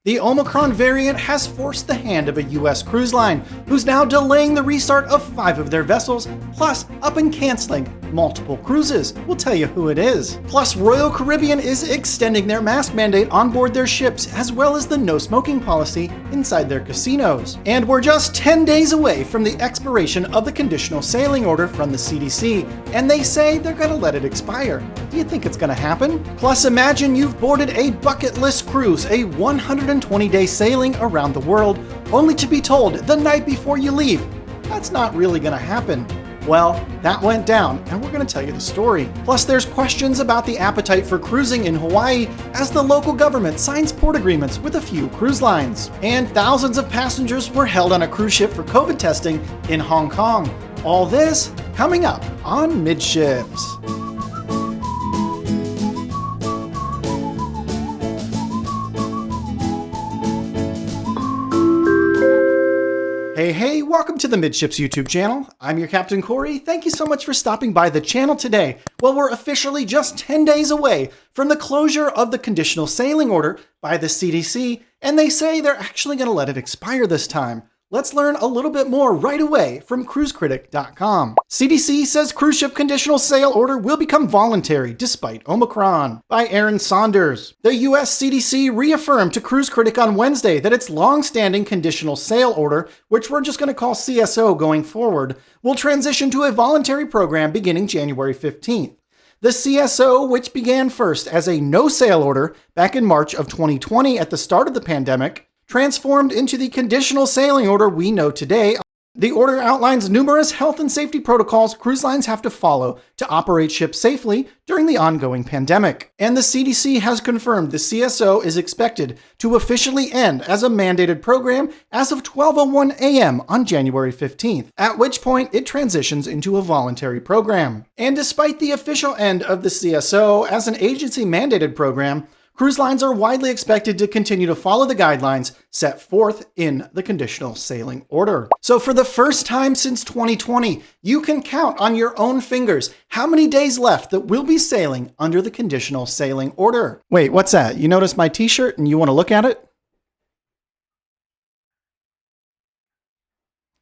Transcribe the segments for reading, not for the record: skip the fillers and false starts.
The Omicron variant has forced the hand of a US cruise line, who's now delaying the restart of 5 of their vessels, plus up and canceling multiple cruises. We'll tell you who it is. Plus, Royal Caribbean is extending their mask mandate on board their ships, as well as the no smoking policy inside their casinos. And we're just 10 days away from the expiration of the conditional sailing order from the CDC, and they say they're gonna let it expire. Do you think it's gonna happen? Plus, imagine you've boarded a bucket list cruise, a 120-day sailing around the world, only to be told the night before you leave, that's not really gonna happen. Well, that went down, and we're going to tell you the story. Plus, there's questions about the appetite for cruising in Hawaii as the local government signs port agreements with a few cruise lines. And thousands of passengers were held on a cruise ship for COVID testing in Hong Kong. All this coming up on Midships. Hey, welcome to the Midships YouTube channel. I'm your Captain Corey. Thank you so much for stopping by the channel today. Well, we're officially just 10 days away from the closure of the conditional sailing order by the CDC, and they say they're actually going to let it expire this time. Let's learn a little bit more right away from cruisecritic.com. CDC says cruise ship conditional sail order will become voluntary despite Omicron. By Aaron Saunders. The US CDC reaffirmed to Cruise Critic on Wednesday that its long-standing conditional sail order, which we're just going to call CSO going forward, will transition to a voluntary program beginning January 15th. The CSO, which began first as a no-sail order back in March of 2020 at the start of the pandemic, transformed into the conditional sailing order we know today. The order outlines numerous health and safety protocols cruise lines have to follow to operate ships safely during the ongoing pandemic. And the CDC has confirmed the CSO is expected to officially end as a mandated program as of 12:01 a.m. on January 15th, at which point it transitions into a voluntary program. And despite the official end of the CSO as an agency mandated program, cruise lines are widely expected to continue to follow the guidelines set forth in the conditional sailing order. So for the first time since 2020, you can count on your own fingers how many days left that we'll be sailing under the conditional sailing order. Wait, what's that? You notice my t-shirt and you want to look at it?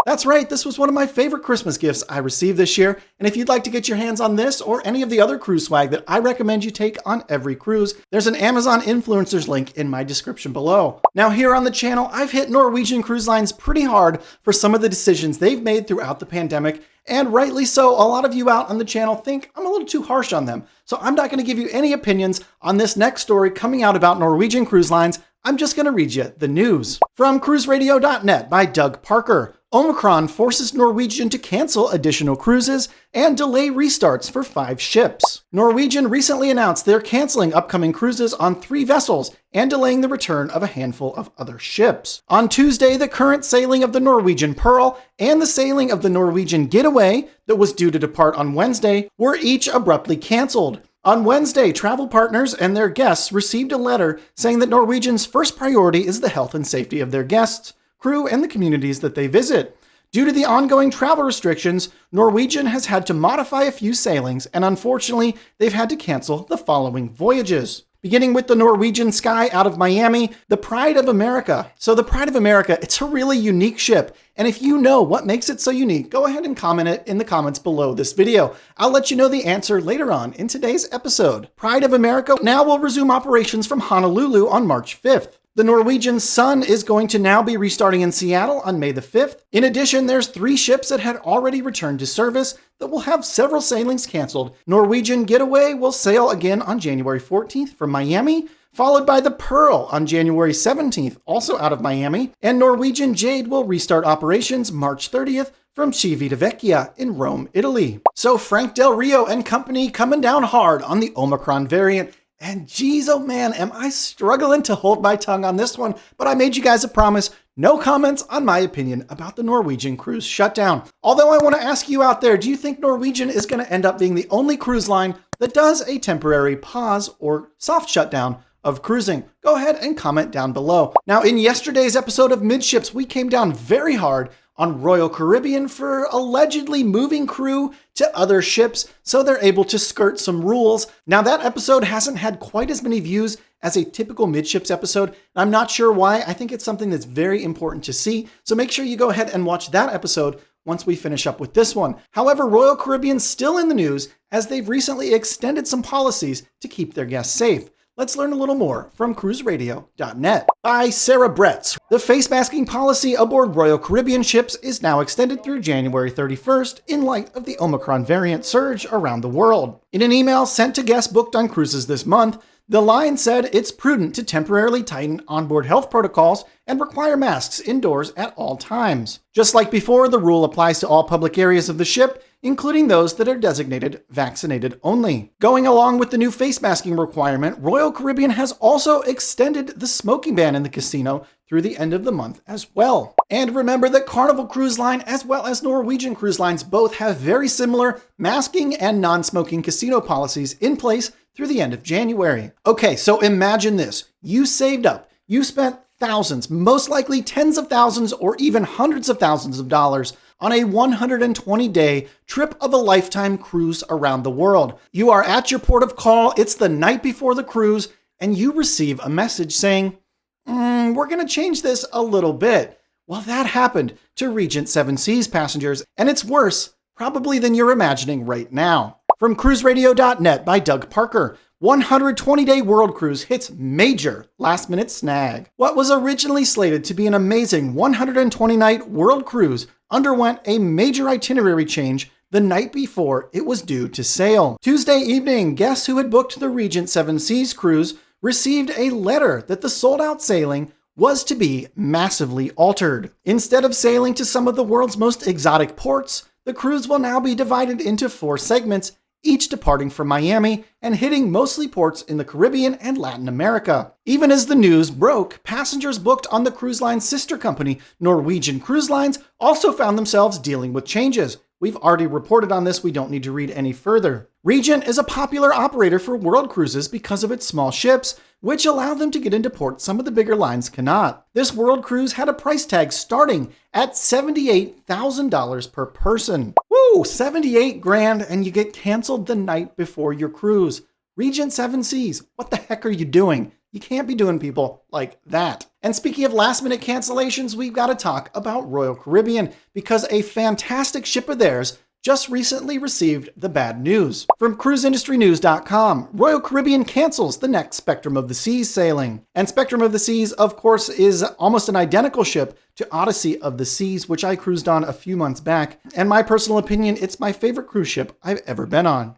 That's right, this was one of my favorite Christmas gifts I received this year, and if you'd like to get your hands on this or any of the other cruise swag that I recommend you take on every cruise, there's an Amazon influencers link in my description below. Now here on the channel, I've hit Norwegian Cruise Lines pretty hard for some of the decisions they've made throughout the pandemic, and rightly so. A lot of you out on the channel think I'm a little too harsh on them, so I'm not going to give you any opinions on this next story coming out about Norwegian Cruise Lines. I'm just going to read you the news. From cruiseradio.net by Doug Parker. Omicron forces Norwegian to cancel additional cruises and delay restarts for 5 ships. Norwegian recently announced they're canceling upcoming cruises on 3 vessels and delaying the return of a handful of other ships. On Tuesday, the current sailing of the Norwegian Pearl and the sailing of the Norwegian Getaway that was due to depart on Wednesday were each abruptly canceled. On Wednesday, travel partners and their guests received a letter saying that Norwegian's first priority is the health and safety of their guests, crew, and the communities that they visit. Due to the ongoing travel restrictions, Norwegian has had to modify a few sailings, and unfortunately, they've had to cancel the following voyages. Beginning with the Norwegian Sky out of Miami, the Pride of America. So the Pride of America, it's a really unique ship, and if you know what makes it so unique, go ahead and comment it in the comments below this video. I'll let you know the answer later on in today's episode. Pride of America now will resume operations from Honolulu on March 5th. The Norwegian Sun is going to now be restarting in Seattle on May the 5th. In addition, there's 3 ships that had already returned to service that will have several sailings canceled. Norwegian Getaway will sail again on January 14th from Miami, followed by the Pearl on January 17th, also out of Miami, and Norwegian Jade will restart operations March 30th from Civitavecchia in Rome, Italy. So Frank Del Rio and company coming down hard on the Omicron variant. And geez, oh man, am I struggling to hold my tongue on this one, but I made you guys a promise, no comments on my opinion about the Norwegian cruise shutdown. Although I want to ask you out there, do you think Norwegian is going to end up being the only cruise line that does a temporary pause or soft shutdown of cruising? Go ahead and comment down below. Now, in yesterday's episode of Midships, we came down very hard on Royal Caribbean for allegedly moving crew to other ships so they're able to skirt some rules. Now, that episode hasn't had quite as many views as a typical Midships episode. I'm not sure why. I think it's something that's very important to see. So make sure you go ahead and watch that episode once we finish up with this one. However, Royal Caribbean's still in the news as they've recently extended some policies to keep their guests safe. Let's learn a little more from cruiseradio.net. By Sarah Bretz. The face masking policy aboard Royal Caribbean ships is now extended through January 31st in light of the Omicron variant surge around the world. In an email sent to guests booked on cruises this month, the line said it's prudent to temporarily tighten onboard health protocols and require masks indoors at all times. Just like before, the rule applies to all public areas of the ship, including those that are designated vaccinated only. Going along with the new face masking requirement, Royal Caribbean has also extended the smoking ban in the casino through the end of the month as well. And remember that Carnival Cruise Line as well as Norwegian Cruise Lines both have very similar masking and non-smoking casino policies in place through the end of January. Okay, so imagine this. You saved up. You spent thousands, most likely tens of thousands or even hundreds of thousands of dollars on a 120-day trip of a lifetime cruise around the world. You are at your port of call, it's the night before the cruise, and you receive a message saying, we're going to change this a little bit. Well, that happened to Regent 7 Seas passengers, and it's worse, probably, than you're imagining right now. From cruiseradio.net by Doug Parker. 120-day world cruise hits major last-minute snag. What was originally slated to be an amazing 120-night world cruise underwent a major itinerary change the night before it was due to sail. Tuesday evening, guests who had booked the Regent 7 Seas cruise received a letter that the sold-out sailing was to be massively altered. Instead of sailing to some of the world's most exotic ports, the cruise will now be divided into 4 segments, each departing from Miami and hitting mostly ports in the Caribbean and Latin America. Even as the news broke, passengers booked on the cruise line's sister company, Norwegian Cruise Lines, also found themselves dealing with changes. We've already reported on this, we don't need to read any further. Regent is a popular operator for world cruises because of its small ships, which allow them to get into port some of the bigger lines cannot. This world cruise had a price tag starting at $78,000 per person. Woo, 78 grand, and you get canceled the night before your cruise. Regent 7 Seas, what the heck are you doing? You can't be doing people like that. And speaking of last-minute cancellations, we've got to talk about Royal Caribbean because a fantastic ship of theirs just recently received the bad news. From cruiseindustrynews.com, Royal Caribbean cancels the next Spectrum of the Seas sailing. And Spectrum of the Seas, of course, is almost an identical ship to Odyssey of the Seas, which I cruised on a few months back. And my personal opinion, it's my favorite cruise ship I've ever been on.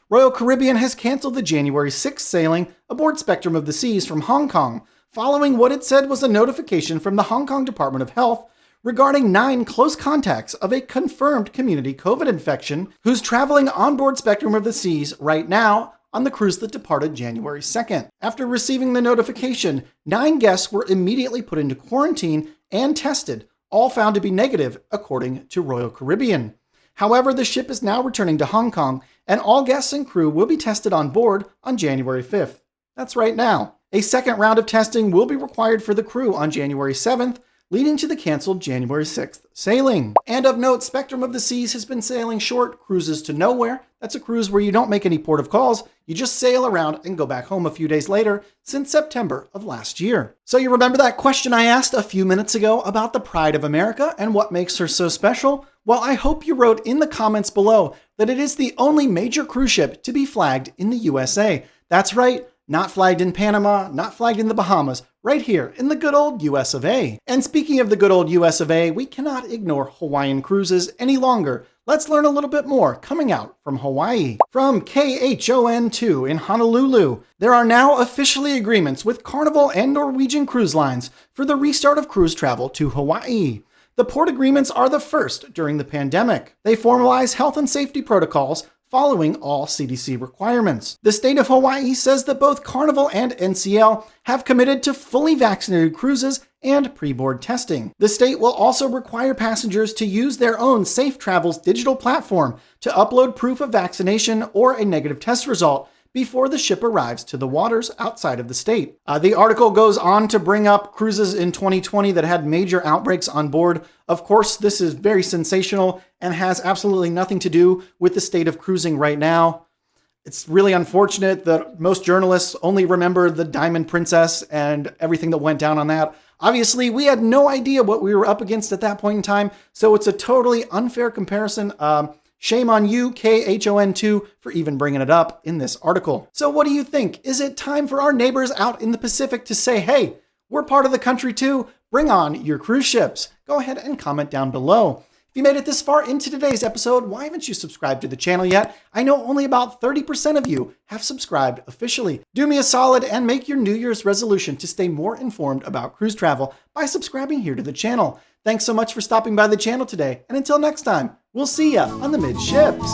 Royal Caribbean has canceled the January 6th sailing aboard Spectrum of the Seas from Hong Kong, following what it said was a notification from the Hong Kong Department of Health regarding 9 close contacts of a confirmed community COVID infection who's traveling on board Spectrum of the Seas right now on the cruise that departed January 2nd. After receiving the notification, 9 guests were immediately put into quarantine and tested, all found to be negative, according to Royal Caribbean. However, the ship is now returning to Hong Kong, and all guests and crew will be tested on board on January 5th. That's right now. A second round of testing will be required for the crew on January 7th, leading to the canceled January 6th sailing. And of note, Spectrum of the Seas has been sailing short cruises to nowhere. That's a cruise where you don't make any port of calls, you just sail around and go back home a few days later since September of last year. So you remember that question I asked a few minutes ago about the Pride of America and what makes her so special? Well, I hope you wrote in the comments below that it is the only major cruise ship to be flagged in the USA. That's right, not flagged in Panama, not flagged in the Bahamas, right here in the good old US of A. And speaking of the good old US of A, we cannot ignore Hawaiian cruises any longer. Let's learn a little bit more coming out from Hawaii. From KHON 2 in Honolulu, there are now officially agreements with Carnival and Norwegian Cruise Lines for the restart of cruise travel to Hawaii. The port agreements are the first during the pandemic. They formalize health and safety protocols following all CDC requirements. The state of Hawaii says that both Carnival and NCL have committed to fully vaccinated cruises and pre-board testing. The state will also require passengers to use their own Safe Travels digital platform to upload proof of vaccination or a negative test result before the ship arrives to the waters outside of the state. The article goes on to bring up cruises in 2020 that had major outbreaks on board. Of course, this is very sensational and has absolutely nothing to do with the state of cruising right now. It's really unfortunate that most journalists only remember the Diamond Princess and everything that went down on that. Obviously, we had no idea what we were up against at that point in time, so it's a totally unfair comparison. Shame on you, KHON2, for even bringing it up in this article. So what do you think? Is it time for our neighbors out in the Pacific to say, hey, we're part of the country too, bring on your cruise ships? Go ahead and comment down below. If you made it this far into today's episode, why haven't you subscribed to the channel yet? I know only about 30% of you have subscribed officially. Do me a solid and make your New Year's resolution to stay more informed about cruise travel by subscribing here to the channel. Thanks so much for stopping by the channel today, and until next time, we'll see ya on the Midships.